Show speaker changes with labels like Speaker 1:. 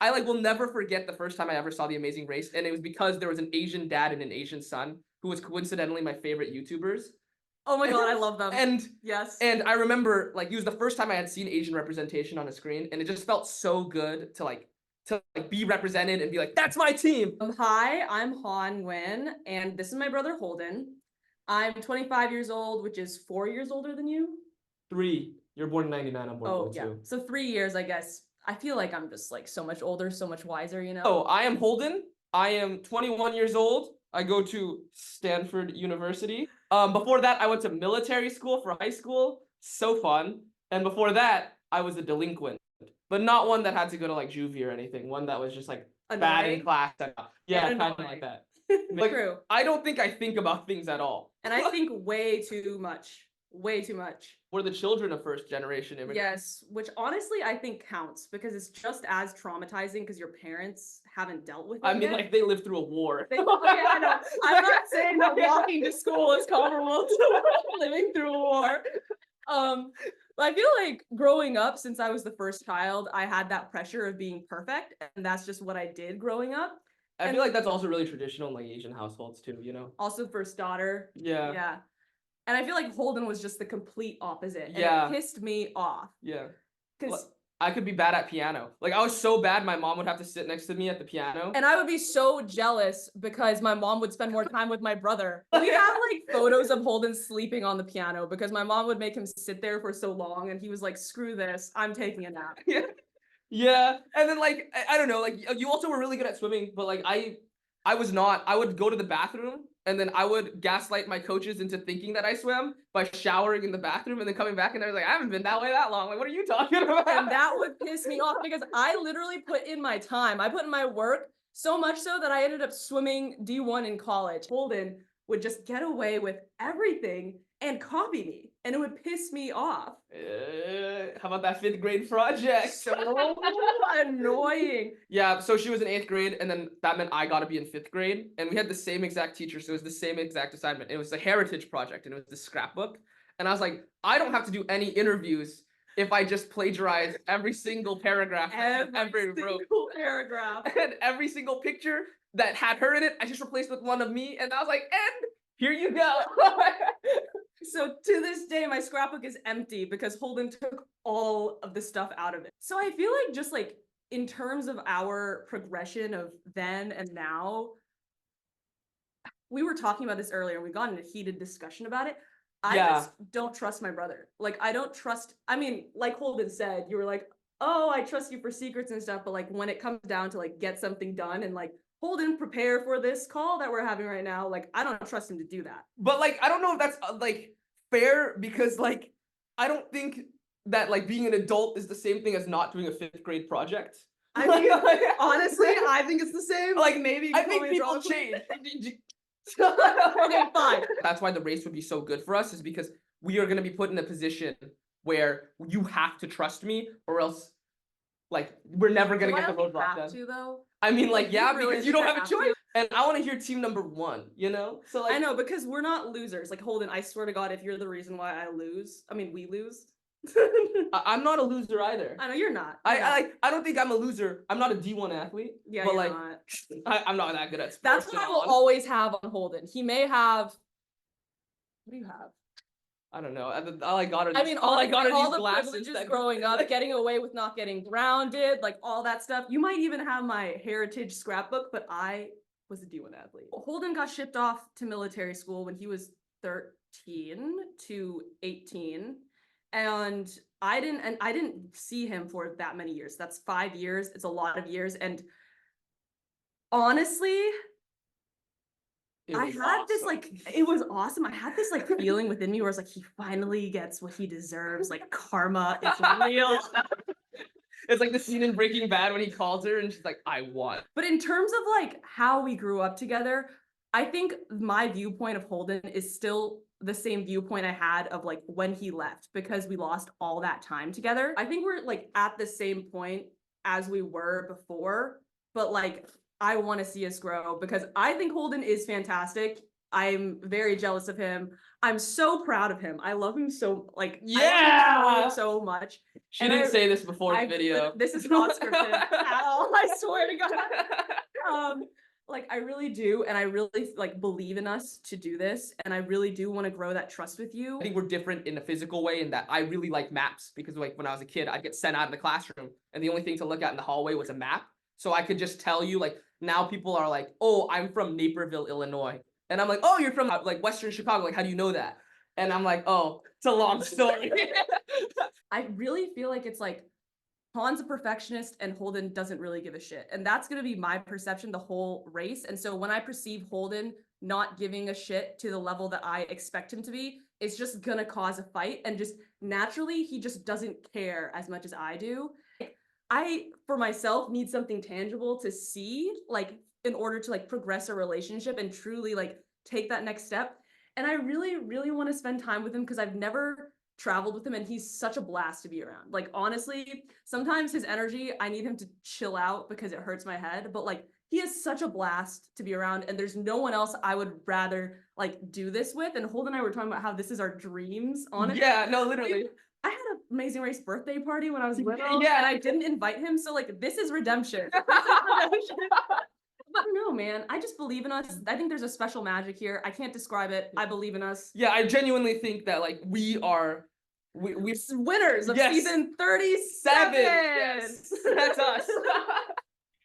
Speaker 1: I like will never forget the first time I ever saw The Amazing Race, and it was because there was an Asian dad and an Asian son who was coincidentally my favorite YouTubers.
Speaker 2: Oh my God, I love them.
Speaker 1: And
Speaker 2: yes.
Speaker 1: And I remember like it was the first time I had seen Asian representation on a screen, and it just felt so good to be represented and be like, that's my team.
Speaker 2: Hi, I'm Han Nguyen, and this is my brother Holden. I'm 25 years old, which is 4 years older than you.
Speaker 1: 3. You're born in 99, I'm born in 02.
Speaker 2: Yeah. So 3 years, I guess. I feel like I'm just like so much older, so much wiser, you know?
Speaker 1: Oh, I am Holden. I am 21 years old. I go to Stanford University. Before that, I went to military school for high school. So fun. And before that, I was a delinquent, but not one that had to go to like juvie or anything. One that was just like bad in class. Yeah, kind of like that. Like,
Speaker 2: true.
Speaker 1: I don't think I think about things at all.
Speaker 2: And I think way too much. Way too much.
Speaker 1: We're the children of first generation immigrants.
Speaker 2: Yes, which honestly I think counts because it's just as traumatizing because your parents haven't dealt with it.
Speaker 1: I mean, like they lived through a war.
Speaker 2: Okay, I know. I'm not saying that walking to school is comparable to living through a war. But I feel like growing up, since I was the first child, I had that pressure of being perfect, and that's just what I did growing up.
Speaker 1: I feel like that's also really traditional in like Asian households too, you know?
Speaker 2: Also first daughter.
Speaker 1: Yeah.
Speaker 2: Yeah. And I feel like Holden was just the complete opposite. And
Speaker 1: Yeah.
Speaker 2: it pissed me off.
Speaker 1: Yeah.
Speaker 2: Because
Speaker 1: I could be bad at piano. Like I was so bad, my mom would have to sit next to me at the piano.
Speaker 2: And I would be so jealous because my mom would spend more time with my brother. We have like photos of Holden sleeping on the piano because my mom would make him sit there for so long and he was like, screw this, I'm taking a nap.
Speaker 1: Yeah. Yeah. And then like, I don't know, like you also were really good at swimming, but like I was not. I would go to the bathroom and then I would gaslight my coaches into thinking that I swam by showering in the bathroom and then coming back and I was like, I haven't been that way that long. Like, what are you talking about?
Speaker 2: And that would piss me off because I literally put in my time. I put in my work so much so that I ended up swimming D1 in college. Holden would just get away with everything and copy me, and it would piss me off.
Speaker 1: How about that 5th grade project?
Speaker 2: So annoying.
Speaker 1: Yeah, so she was in 8th grade, and then that meant I got to be in 5th grade, and we had the same exact teacher, so it was the same exact assignment. It was a heritage project, and it was the scrapbook, and I was like, I don't have to do any interviews if I just plagiarize every single paragraph
Speaker 2: every wrote. Paragraph.
Speaker 1: And every single picture that had her in it, I just replaced with one of me, and I was like, and here you go.
Speaker 2: So to this day, my scrapbook is empty because Holden took all of the stuff out of it. So I feel like just like in terms of our progression of then and now, we were talking about this earlier and we got in a heated discussion about it. I just don't trust my brother. Like I don't trust, I mean, like Holden said, you were like, oh, I trust you for secrets and stuff. But like when it comes down to like get something done and like Holden, prepare for this call that we're having right now. Like, I don't trust him to do that.
Speaker 1: But like, I don't know if that's like fair because like, I don't think that like being an adult is the same thing as not doing a 5th grade project.
Speaker 2: I mean, honestly, I think it's the same.
Speaker 1: Like maybe I think people change.
Speaker 2: Okay, fine.
Speaker 1: That's why the race would be so good for us is because we are going to be put in a position where you have to trust me or else like we're never going to get the roadblock done.
Speaker 2: To, though?
Speaker 1: I mean, like, yeah,
Speaker 2: really
Speaker 1: because you don't have a choice. And I want to hear team number 1, you know? So like,
Speaker 2: I know, because we're not losers. Like, Holden, I swear to God, if you're the reason why I lose, I mean, we lose.
Speaker 1: I'm not a loser either.
Speaker 2: I know you're not.
Speaker 1: I don't think I'm a loser. I'm not a D1 athlete.
Speaker 2: Yeah,
Speaker 1: but
Speaker 2: you're
Speaker 1: like,
Speaker 2: not.
Speaker 1: I'm not that good at sports.
Speaker 2: That's what I will always have on Holden. He may have. What do you have?
Speaker 1: I don't know. All I got are these,
Speaker 2: I mean, all the
Speaker 1: glasses
Speaker 2: privileges growing up, getting away with not getting grounded, like all that stuff. You might even have my heritage scrapbook, but I was a D1 athlete. Holden got shipped off to military school when he was 13 to 18. And I didn't see him for that many years. That's 5 years. It's a lot of years. And honestly, I had this like, it was awesome. I had this like feeling within me where I was like, he finally gets what he deserves. Like karma is real.
Speaker 1: It's like the scene in Breaking Bad when he calls her and she's like, I won.
Speaker 2: But in terms of like how we grew up together, I think my viewpoint of Holden is still the same viewpoint I had of like when he left because we lost all that time together. I think we're like at the same point as we were before, but like I want to see us grow because I think Holden is fantastic. I'm very jealous of him. I'm so proud of him. I love him so like
Speaker 1: Yeah!
Speaker 2: I love him so much.
Speaker 1: She
Speaker 2: And
Speaker 1: didn't
Speaker 2: I-
Speaker 1: say this before the
Speaker 2: I
Speaker 1: video.
Speaker 2: this is not scripted at all. I swear to God. Like I really do, and I really like believe in us to do this, and I really do want to grow that trust with you.
Speaker 1: I think we're different in a physical way in that I really like maps because like when I was a kid, I'd get sent out of the classroom and the only thing to look at in the hallway was a map. So I could just tell you like now people are like, oh, I'm from Naperville, Illinois. And I'm like, oh, you're from like Western Chicago. Like, how do you know that? And I'm like, oh, it's a long story.
Speaker 2: I really feel like it's like Han's a perfectionist and Holden doesn't really give a shit. And that's going to be my perception the whole race. And so when I perceive Holden not giving a shit to the level that I expect him to be, it's just going to cause a fight. And just naturally, he just doesn't care as much as I do. I, for myself, need something tangible to see, like, in order to like progress a relationship and truly like take that next step. And I really, really want to spend time with him because I've never traveled with him and he's such a blast to be around. Like honestly, sometimes his energy, I need him to chill out because it hurts my head, but like he is such a blast to be around and there's no one else I would rather like do this with. And Holden and I were talking about how this is our dreams on it.
Speaker 1: Yeah, no, literally.
Speaker 2: I had an Amazing Race birthday party when I was little,
Speaker 1: Yeah.
Speaker 2: and I didn't invite him, so like this is redemption. This is redemption. But no, man, I just believe in us. I think there's a special magic here. I can't describe it. I believe in us.
Speaker 1: Yeah, I genuinely think that like we are we
Speaker 2: Winners of
Speaker 1: Yes.
Speaker 2: season 37.
Speaker 1: Yes, that's us.